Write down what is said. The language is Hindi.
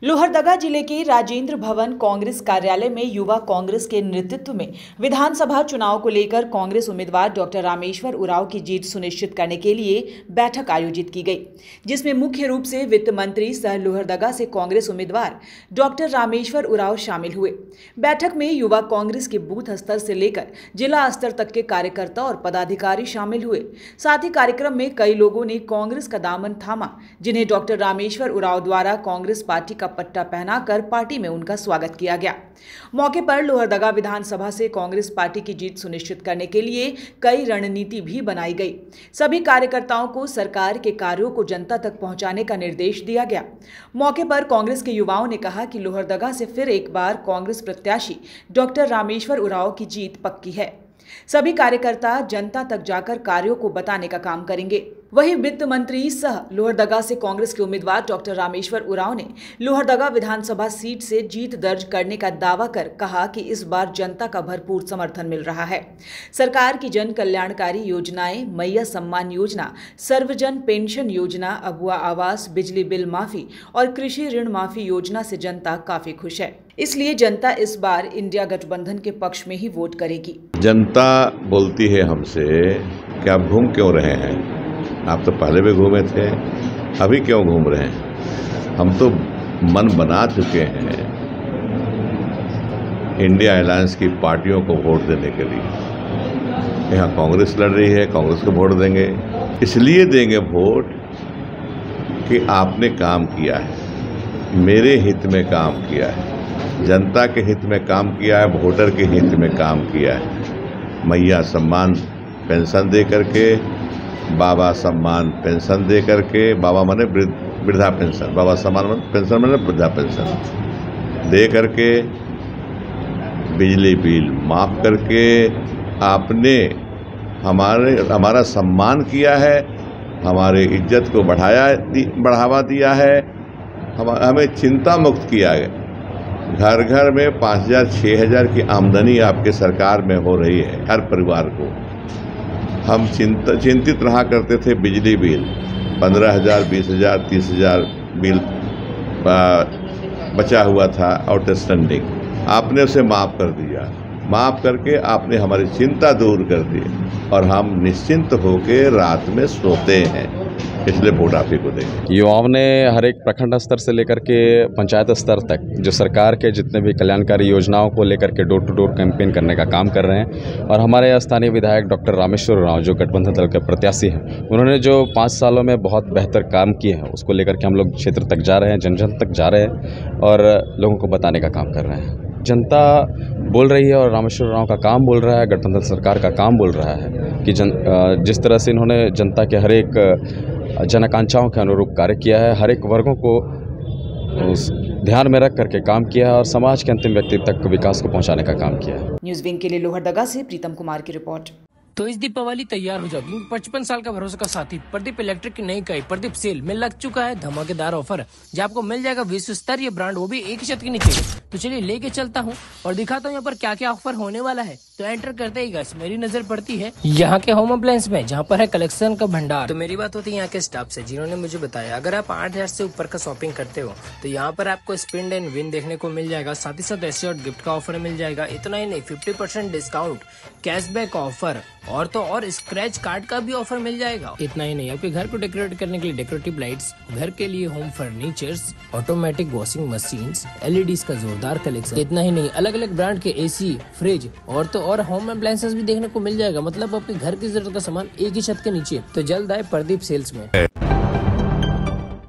लोहरदगा जिले के राजेंद्र भवन कांग्रेस कार्यालय में युवा कांग्रेस के नेतृत्व में विधानसभा चुनाव को लेकर कांग्रेस उम्मीदवार डॉक्टर रामेश्वर उरांव की जीत सुनिश्चित करने के लिए बैठक आयोजित की गई, जिसमें मुख्य रूप से वित्त मंत्री सह लोहरदगा से कांग्रेस उम्मीदवार डॉक्टर रामेश्वर उरांव शामिल हुए। बैठक में युवा कांग्रेस के बूथ स्तर से लेकर जिला स्तर तक के कार्यकर्ता और पदाधिकारी शामिल हुए। साथ ही कार्यक्रम में कई लोगों ने कांग्रेस का दामन थामा, जिन्हें डॉक्टर रामेश्वर उरांव द्वारा कांग्रेस पार्टी का पट्टा पहनाकर पार्टी में उनका स्वागत किया गया। मौके पर लोहरदगा विधानसभा से कांग्रेस पार्टी की जीत सुनिश्चित करने के लिए कई रणनीति भी बनाई गई। सभी कार्यकर्ताओं को सरकार के कार्यों को जनता तक पहुंचाने का निर्देश दिया गया। मौके पर कांग्रेस के युवाओं ने कहा कि लोहरदगा से फिर एक बार कांग्रेस प्रत्याशी डॉक्टर रामेश्वर उरांव की जीत पक्की है। सभी कार्यकर्ता जनता तक जाकर कार्यों को बताने का काम करेंगे। वहीं वित्त मंत्री सह लोहरदगा से कांग्रेस के उम्मीदवार डॉक्टर रामेश्वर उरांव ने लोहरदगा विधानसभा सीट से जीत दर्ज करने का दावा कर कहा कि इस बार जनता का भरपूर समर्थन मिल रहा है। सरकार की जन कल्याणकारी योजनाएं, मैया सम्मान योजना, सर्वजन पेंशन योजना, अबुआ आवास, बिजली बिल माफी और कृषि ऋण माफी योजना से जनता काफी खुश है। इसलिए जनता इस बार इंडिया गठबंधन के पक्ष में ही वोट करेगी। जनता बोलती है हमसे कि आप घूम क्यों रहे हैं, आप तो पहले भी घूमे थे, अभी क्यों घूम रहे हैं। हम तो मन बना चुके हैं इंडिया अलायंस की पार्टियों को वोट देने के लिए। यहाँ कांग्रेस लड़ रही है, कांग्रेस को वोट देंगे। इसलिए देंगे वोट कि आपने काम किया है, मेरे हित में काम किया है, जनता के हित में काम किया है, वोटर के हित में काम किया है। मैया सम्मान पेंशन दे करके, बाबा सम्मान पेंशन दे करके, बाबा माने वृद्धा पेंशन, बाबा सम्मान पेंशन माने वृद्धा पेंशन दे करके, बिजली बिल माफ करके आपने हमारा सम्मान किया है, हमारे इज्जत को बढ़ावा दिया है, हमें चिंता मुक्त किया है। घर घर में 5,000 6,000 की आमदनी आपके सरकार में हो रही है हर परिवार को। हम चिंतित रहा करते थे, बिजली बिल 15,000 20,000 30,000 बिल बचा हुआ था आउटस्टैंडिंग, आपने उसे माफ़ कर दिया। माफ़ करके आपने हमारी चिंता दूर कर दी और हम निश्चिंत होकर रात में सोते हैं। इसलिए वोट आप ही को देंगे। युवाओं ने हर एक प्रखंड स्तर से लेकर के पंचायत स्तर तक जो सरकार के जितने भी कल्याणकारी योजनाओं को लेकर के डोर टू डोर कैंपेन करने का काम कर रहे हैं। और हमारे स्थानीय विधायक डॉक्टर रामेश्वर उरांव जो गठबंधन दल के प्रत्याशी हैं, उन्होंने जो 5 सालों में बहुत बेहतर काम किए हैं उसको लेकर के हम लोग क्षेत्र तक जा रहे हैं, जन जन तक जा रहे हैं और लोगों को बताने का काम कर रहे हैं। जनता बोल रही है और रामेश्वर उरांव का काम बोल रहा है, गठबंधन सरकार का काम बोल रहा है कि जिस तरह से इन्होंने जनता के हर एक जन आकांक्षाओं के अनुरूप कार्य किया है, हर एक वर्गों को ध्यान में रख करके काम किया है और समाज के अंतिम व्यक्ति तक विकास को पहुंचाने का काम किया है। न्यूज़ विंग के लिए लोहरदगा से प्रीतम कुमार की रिपोर्ट। तो इस दीपावली तैयार हो जाओ, 55 साल का भरोसा का साथी प्रदीप इलेक्ट्रिक की नई इकाई प्रदीप सेल में लग चुका है धमाकेदार ऑफर, जहाँ आपको मिल जाएगा विश्व स्तरीय ब्रांड, वो भी एक ही छत के नीचे। तो चलिए लेके चलता हूँ और दिखाता हूँ यहाँ पर क्या क्या ऑफर होने वाला है। तो एंटर करते ही गाइस मेरी नजर पड़ती है यहाँ के होम अप्लायंस में, जहाँ पर है कलेक्शन का भंडार। तो मेरी बात होती है यहाँ के स्टाफ से, जिन्होंने मुझे बताया अगर आप 8,000 से ऊपर का शॉपिंग करते हो तो यहाँ पर आपको स्पिन एंड विन देखने को मिल जाएगा। साथ ही साथ ऐसे और गिफ्ट का ऑफर मिल जाएगा। इतना ही नहीं, 50% डिस्काउंट, कैशबैक ऑफर और तो और स्क्रैच कार्ड का भी ऑफर मिल जाएगा। इतना ही नहीं, आपके घर को डेकोरेट करने के लिए डेकोरेटिव लाइट्स, घर के लिए home furnitures, automatic washing machines, LEDs का जोरदार कलेक्शन। इतना ही नहीं, अलग अलग ब्रांड के एसी, फ्रिज और तो और होम अप्लायंसेस भी देखने को मिल जाएगा। मतलब आपके घर की जरूरत का सामान एक ही छत के नीचे। तो जल्द आए प्रदीप सेल्स में।